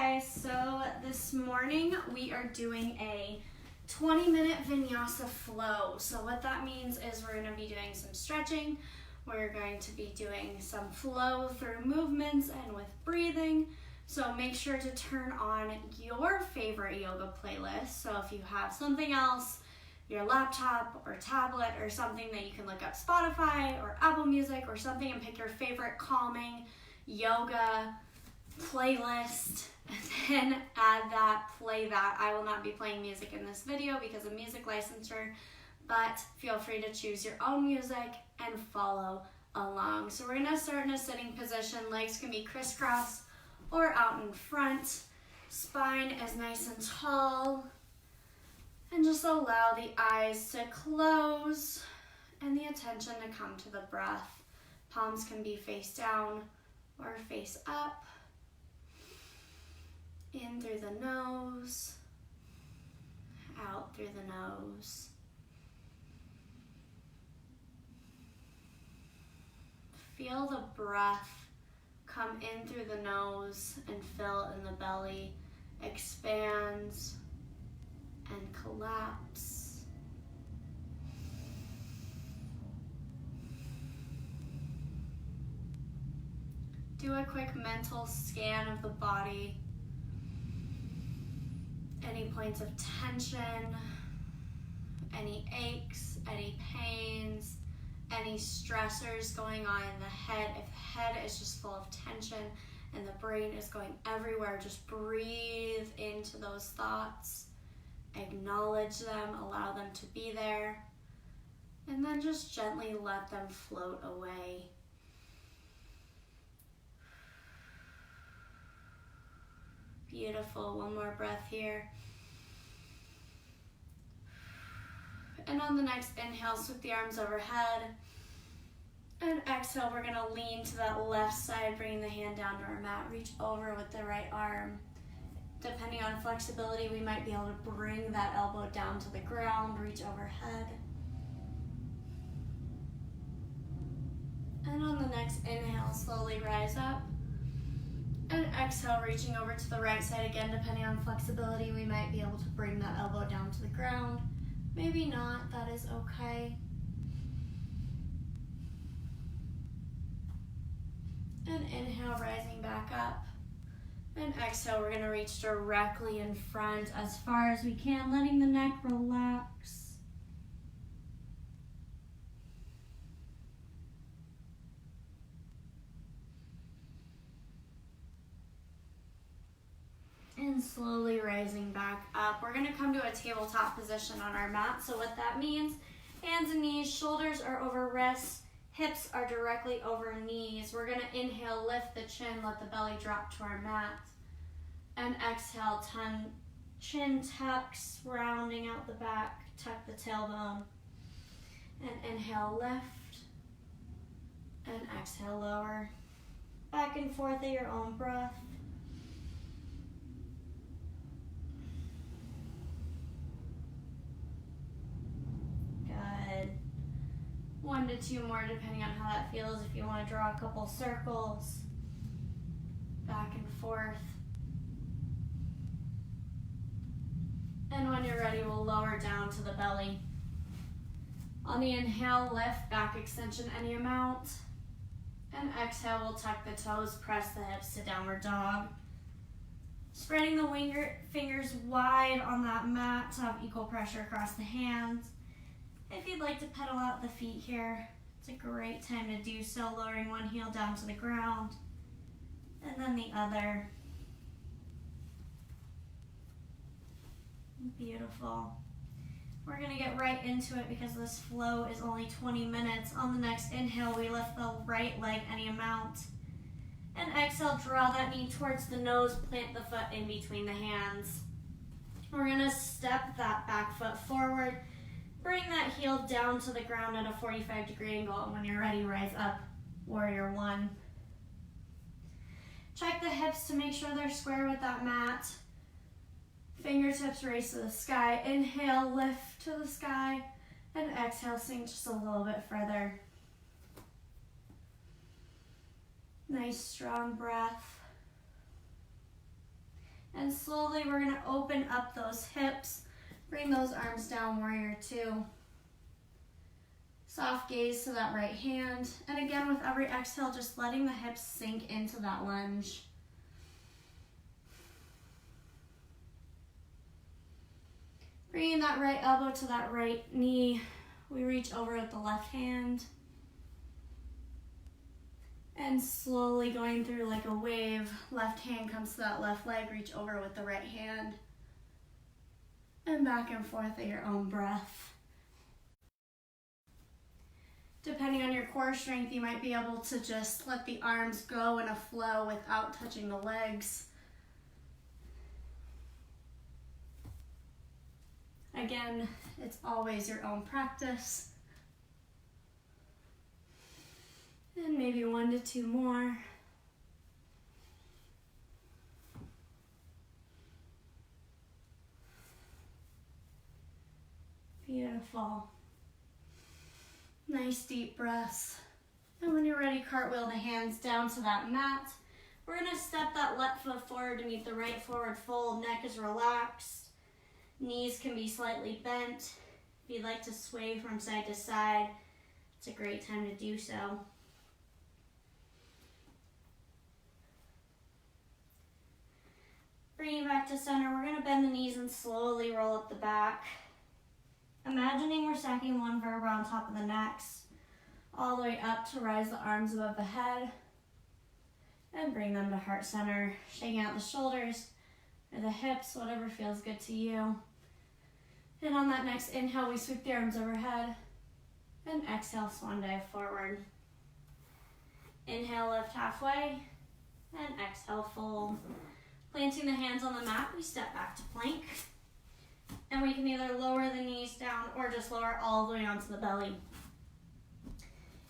guys, so this morning we are doing a 20-minute Vinyasa flow. So what that means is we're going to be doing some stretching, we're going to be doing some flow through movements and with breathing. So make sure to turn on your favorite yoga playlist. So if you have something else, your laptop or tablet or something that you can look up Spotify or Apple Music or something and pick your favorite calming yoga playlist and then add that, play that. I will not be playing music in this video because of music licensure, but feel free to choose your own music and follow along. So we're gonna start in a sitting position. Legs can be crisscross or out in front. Spine is nice and tall. And just allow the eyes to close and the attention to come to the breath. Palms can be face down or face up. In through the nose, out through the nose. Feel the breath come in through the nose and fill in the belly, expands and collapse. Do a quick mental scan of the body. Any points of tension, any aches, any pains, any stressors going on in the head. If the head is just full of tension and the brain is going everywhere, just breathe into those thoughts. Acknowledge them, allow them to be there, and then just gently let them float away. Beautiful, one more breath here. And on the next inhale, sweep the arms overhead. And exhale, we're gonna lean to that left side, bringing the hand down to our mat. Reach over with the right arm. Depending on flexibility, we might be able to bring that elbow down to the ground, reach overhead. And on the next inhale, slowly rise up. And exhale, reaching over to the right side again. Depending on flexibility, we might be able to bring that elbow down to the ground. Maybe not, that is okay. And inhale, rising back up. And exhale, we're gonna reach directly in front as far as we can, letting the neck relax. And slowly rising back up. We're gonna come to a tabletop position on our mat. So what that means, hands and knees, shoulders are over wrists, hips are directly over knees. We're gonna inhale, lift the chin, let the belly drop to our mat. And exhale, chin tucks, rounding out the back, tuck the tailbone. And inhale, lift. And exhale, lower. Back and forth at your own breath. Good. 1 to 2 more depending on how that feels. If you want to draw a couple circles, back and forth. And when you're ready, we'll lower down to the belly. On the inhale, lift, back extension any amount. And exhale, we'll tuck the toes, press the hips to downward dog. Spreading the fingers wide on that mat to have equal pressure across the hands. If you'd like to pedal out the feet here, it's a great time to do so, lowering one heel down to the ground, and then the other. Beautiful. We're gonna get right into it because this flow is only 20 minutes. On the next inhale, we lift the right leg any amount. And exhale, draw that knee towards the nose, plant the foot in between the hands. We're gonna step that back foot forward, bring that heel down to the ground at a 45-degree angle, and when you're ready, rise up, warrior one. Check the hips to make sure they're square with that mat. Fingertips raise to the sky. Inhale, lift to the sky, and exhale, sink just a little bit further. Nice strong breath. And slowly we're gonna open up those hips. Bring those arms down, warrior two. Soft gaze to that right hand. And again, with every exhale, just letting the hips sink into that lunge. Bringing that right elbow to that right knee. We reach over with the left hand. And slowly going through like a wave. Left hand comes to that left leg. Reach over with the right hand. And back and forth at your own breath. Depending on your core strength, you might be able to just let the arms go in a flow without touching the legs. Again, it's always your own practice. And maybe 1 to 2 more. Beautiful. Nice deep breaths. And when you're ready, cartwheel the hands down to that mat. We're gonna step that left foot forward to meet the right forward fold. Neck is relaxed. Knees can be slightly bent. If you'd like to sway from side to side, it's a great time to do so. Bring it back to center. We're gonna bend the knees and slowly roll up the back. Imagining we're stacking one vertebra on top of the next, all the way up to rise the arms above the head, and bring them to heart center, shaking out the shoulders or the hips, whatever feels good to you. And on that next inhale, we sweep the arms overhead, and exhale, swan dive forward. Inhale, lift halfway, and exhale, fold. Planting the hands on the mat, we step back to plank. And we can either lower the knees down or just lower all the way onto the belly.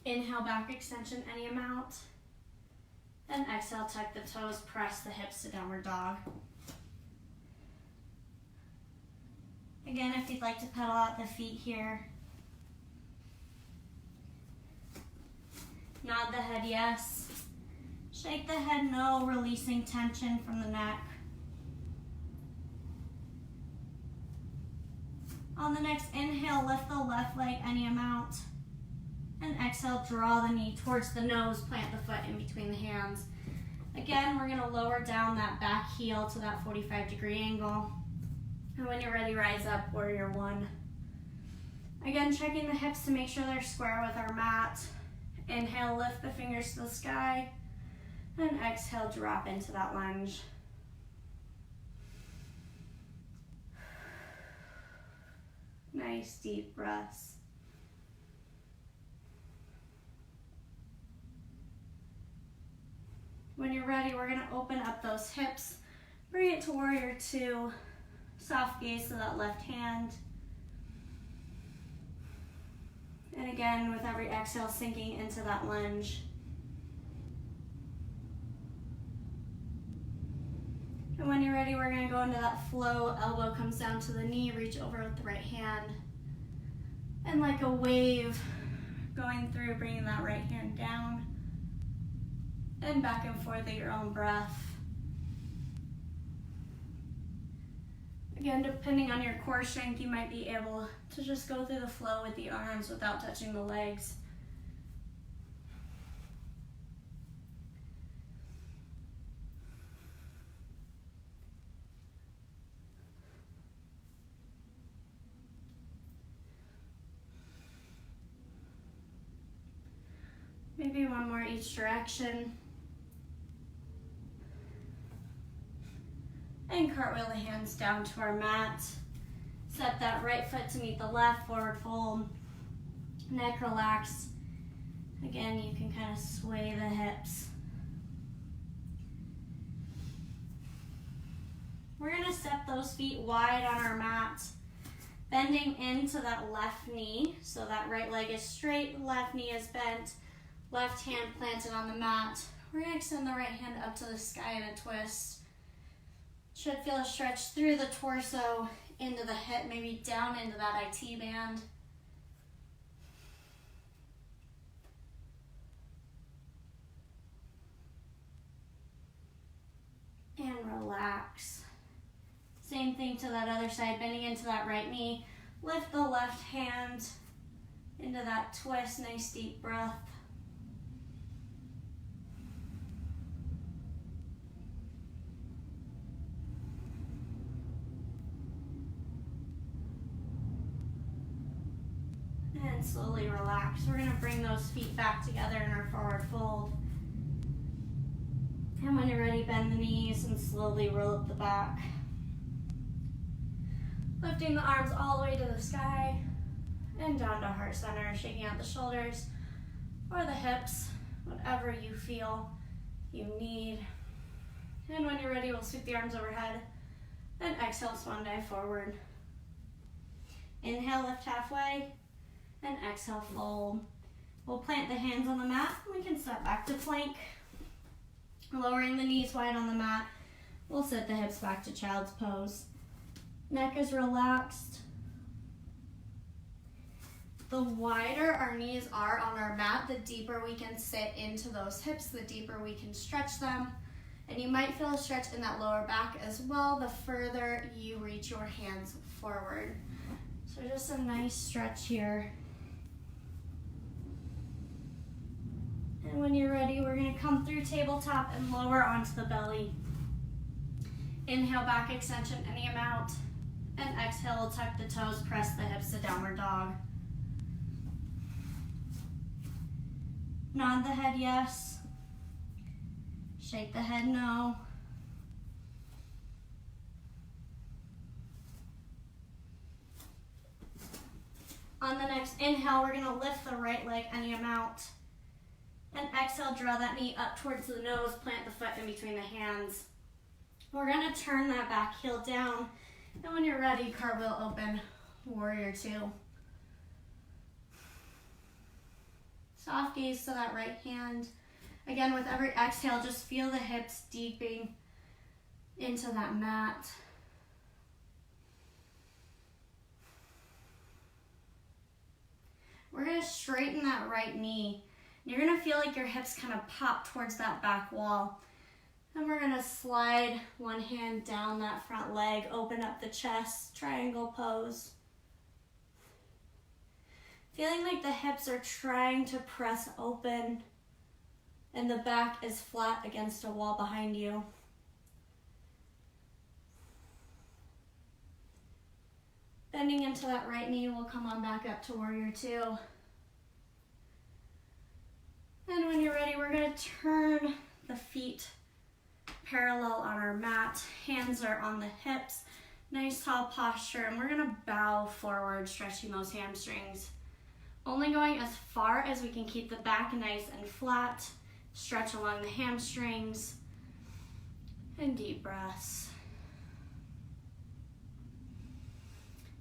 Inhale, back extension, any amount. And exhale, tuck the toes, press the hips to downward dog. Again, if you'd like to pedal out the feet here. Nod the head yes. Shake the head no, releasing tension from the neck. On the next inhale, lift the left leg any amount. And exhale, draw the knee towards the nose, plant the foot in between the hands. Again, we're gonna lower down that back heel to that 45-degree angle. And when you're ready, rise up, warrior one. Again, checking the hips to make sure they're square with our mat. Inhale, lift the fingers to the sky. And exhale, drop into that lunge. Nice deep breaths. When you're ready, we're gonna open up those hips, bring it to warrior two, soft gaze to that left hand. And again, with every exhale, sinking into that lunge. And when you're ready, we're gonna go into that flow. Elbow comes down to the knee, reach over with the right hand. And like a wave going through, bringing that right hand down. And back and forth at your own breath. Again, depending on your core strength, you might be able to just go through the flow with the arms without touching the legs. Maybe one more each direction. And cartwheel the hands down to our mat. Set that right foot to meet the left, forward fold. Neck relaxed. Again, you can kind of sway the hips. We're gonna step those feet wide on our mat, bending into that left knee. So that right leg is straight, left knee is bent. Left hand planted on the mat. We're gonna extend the right hand up to the sky in a twist. Should feel a stretch through the torso, into the hip, maybe down into that IT band. And relax. Same thing to that other side, bending into that right knee. Lift the left hand into that twist, nice deep breath. And slowly relax. We're going to bring those feet back together in our forward fold. And when you're ready, bend the knees and slowly roll up the back. Lifting the arms all the way to the sky and down to heart center, shaking out the shoulders or the hips, whatever you feel you need. And when you're ready, we'll sweep the arms overhead and exhale, swan dive forward. Inhale, lift halfway, and exhale, fold. We'll plant the hands on the mat. We can step back to plank. Lowering the knees wide on the mat. We'll sit the hips back to child's pose. Neck is relaxed. The wider our knees are on our mat, the deeper we can sit into those hips, the deeper we can stretch them. And you might feel a stretch in that lower back as well, the further you reach your hands forward. So just a nice stretch here. And when you're ready, we're going to come through tabletop and lower onto the belly. Inhale, back extension, any amount. And exhale, we'll tuck the toes, press the hips to downward dog. Nod the head yes. Shake the head no. On the next inhale, we're going to lift the right leg any amount. And exhale, draw that knee up towards the nose, plant the foot in between the hands. We're going to turn that back heel down. And when you're ready, cartwheel open, warrior two. Soft gaze to that right hand. Again, with every exhale, just feel the hips deeping into that mat. We're going to straighten that right knee. You're going to feel like your hips kind of pop towards that back wall. And we're going to slide one hand down that front leg, open up the chest, triangle pose. Feeling like the hips are trying to press open and the back is flat against a wall behind you. Bending into that right knee, we'll come on back up to warrior two. And when you're ready, we're going to turn the feet parallel on our mat. Hands are on the hips. Nice tall posture. And we're going to bow forward, stretching those hamstrings. Only going as far as we can keep the back nice and flat. Stretch along the hamstrings. And deep breaths.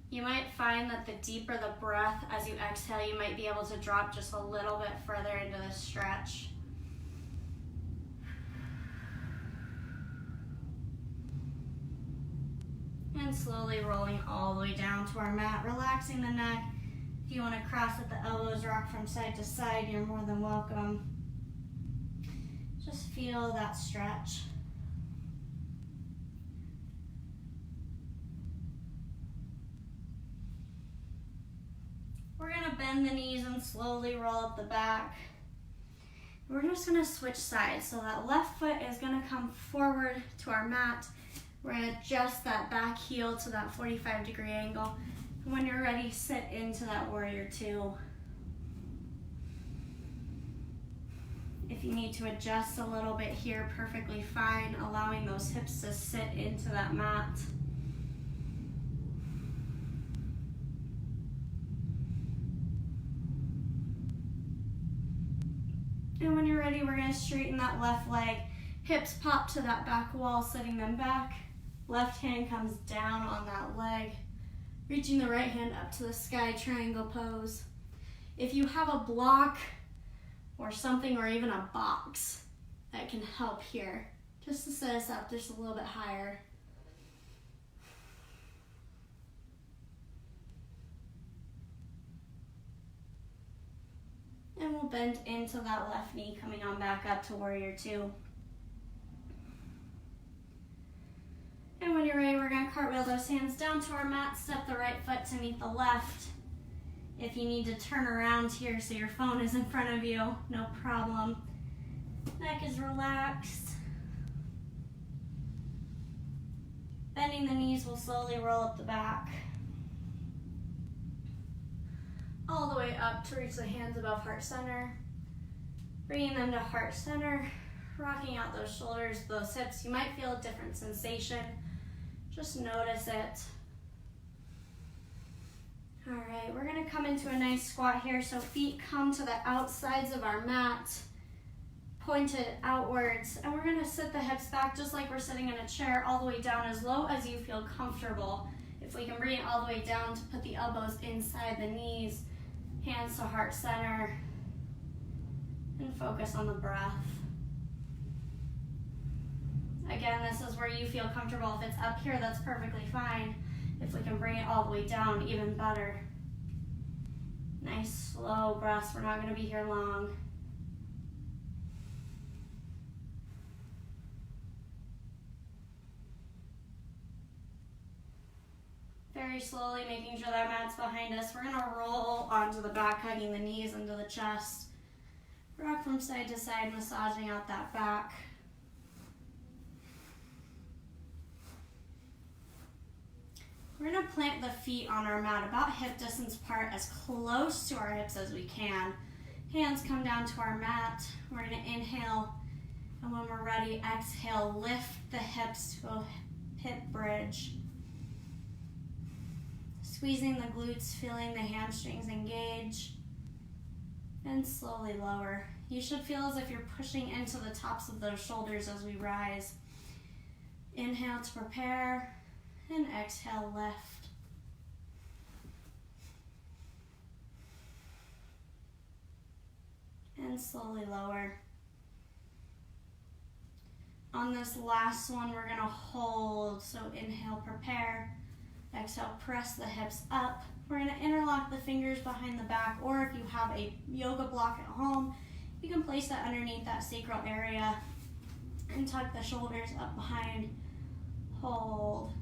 You might find that the deeper the breath as you exhale, you might be able to drop just a little bit further into the stretch. And slowly rolling all the way down to our mat, relaxing the neck. If you want to cross at the elbows, rock from side to side, you're more than welcome. Just feel that stretch. We're going to bend the knees and slowly roll up the back. We're just going to switch sides. So that left foot is going to come forward to our mat. We're going to adjust that back heel to that 45-degree angle. And when you're ready, sit into that warrior two. If you need to adjust a little bit here, perfectly fine, allowing those hips to sit into that mat. And when you're ready, we're going to straighten that left leg. Hips pop to that back wall, sitting them back. Left hand comes down on that leg. Reaching the right hand up to the sky, triangle pose. If you have a block or something, or even a box that can help here, just to set us up just a little bit higher. And we'll bend into that left knee, coming on back up to warrior two. And when you're you're ready, we're gonna cartwheel those hands down to our mat, step the right foot to meet the left. If you need to turn around here so your phone is in front of you, no problem. Neck is relaxed. Bending the knees will slowly roll up the back. All the way up to reach the hands above heart center. Bringing them to heart center, rocking out those shoulders, those hips. You might feel a different sensation. Just notice it. All right, we're gonna come into a nice squat here. So feet come to the outsides of our mat, pointed outwards. And we're gonna sit the hips back just like we're sitting in a chair, all the way down as low as you feel comfortable. If we can bring it all the way down to put the elbows inside the knees, hands to heart center, and focus on the breath. Again, this is where you feel comfortable. If it's up here, that's perfectly fine. If we can bring it all the way down, even better. Nice slow breaths. We're not going to be here long. Very slowly, making sure that mat's behind us. We're going to roll onto the back, hugging the knees into the chest. Rock from side to side, massaging out that back. We're going to plant the feet on our mat about hip distance apart, as close to our hips as we can. Hands come down to our mat. We're going to inhale, and when we're ready, exhale, lift the hips to a hip bridge. Squeezing the glutes, feeling the hamstrings engage, and slowly lower. You should feel as if you're pushing into the tops of those shoulders as we rise. Inhale to prepare, and exhale, lift. And slowly lower. On this last one, we're gonna hold. So inhale, prepare. Exhale, press the hips up. We're gonna interlock the fingers behind the back, or if you have a yoga block at home, you can place that underneath that sacral area and tuck the shoulders up behind. Hold.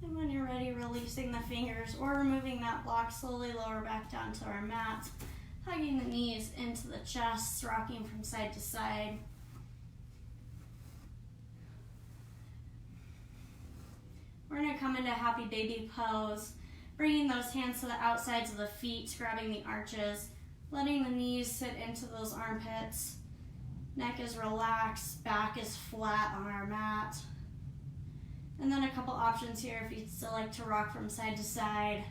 And when you're ready, releasing the fingers or removing that block, slowly lower back down to our mat, hugging the knees into the chest, rocking from side to side. We're going to come into happy baby pose, bringing those hands to the outsides of the feet, grabbing the arches, letting the knees sit into those armpits. Neck is relaxed, back is flat on our mat. And then a couple options here if you'd still like to rock from side to side.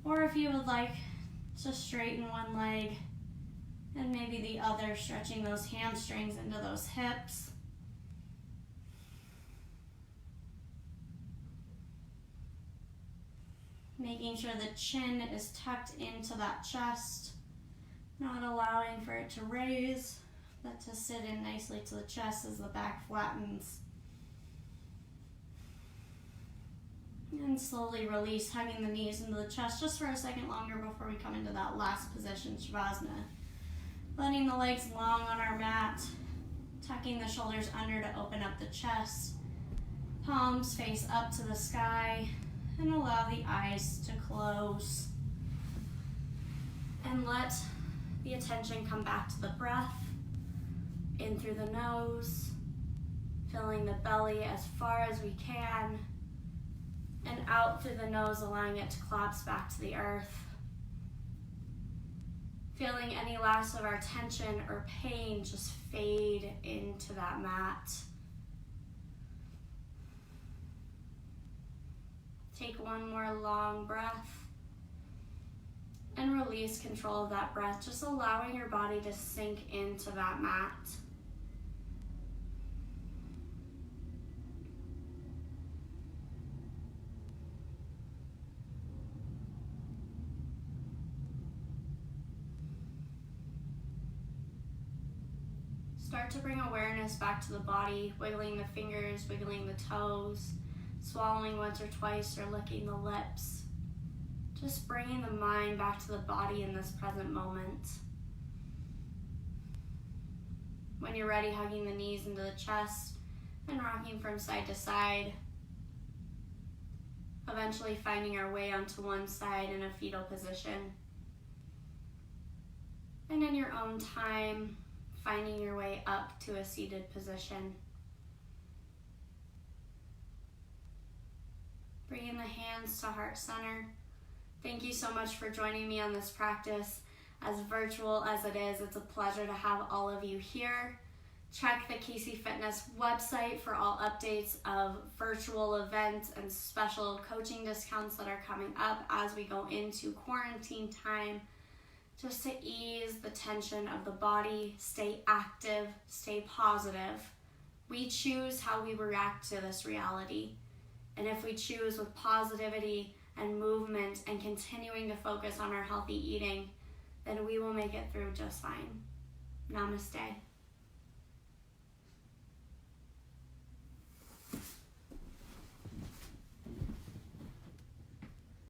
Or if you would like to straighten one leg and maybe the other, stretching those hamstrings into those hips. Making sure the chin is tucked into that chest, not allowing for it to raise, but to sit in nicely to the chest as the back flattens. And slowly release, hugging the knees into the chest just for a second longer before we come into that last position, Shavasana. Letting the legs long on our mat, tucking the shoulders under to open up the chest. Palms face up to the sky, and allow the eyes to close. And let the attention come back to the breath. In through the nose, filling the belly as far as we can, and out through the nose, allowing it to collapse back to the earth. Feeling any loss of our tension or pain just fade into that mat. Take one more long breath and release control of that breath, just allowing your body to sink into that mat. Start to bring awareness back to the body, wiggling the fingers, wiggling the toes, swallowing once or twice or licking the lips. Just bringing the mind back to the body in this present moment. When you're ready, hugging the knees into the chest and rocking from side to side. Eventually finding our way onto one side in a fetal position. And in your own time, finding your way up to a seated position. Bringing the hands to heart center. Thank you so much for joining me on this practice. As virtual as it is, it's a pleasure to have all of you here. Check the Casey Fitness website for all updates of virtual events and special coaching discounts that are coming up as we go into quarantine time, just to ease the tension of the body, stay active, stay positive. We choose how we react to this reality. And if we choose with positivity and movement and continuing to focus on our healthy eating, then we will make it through just fine. Namaste.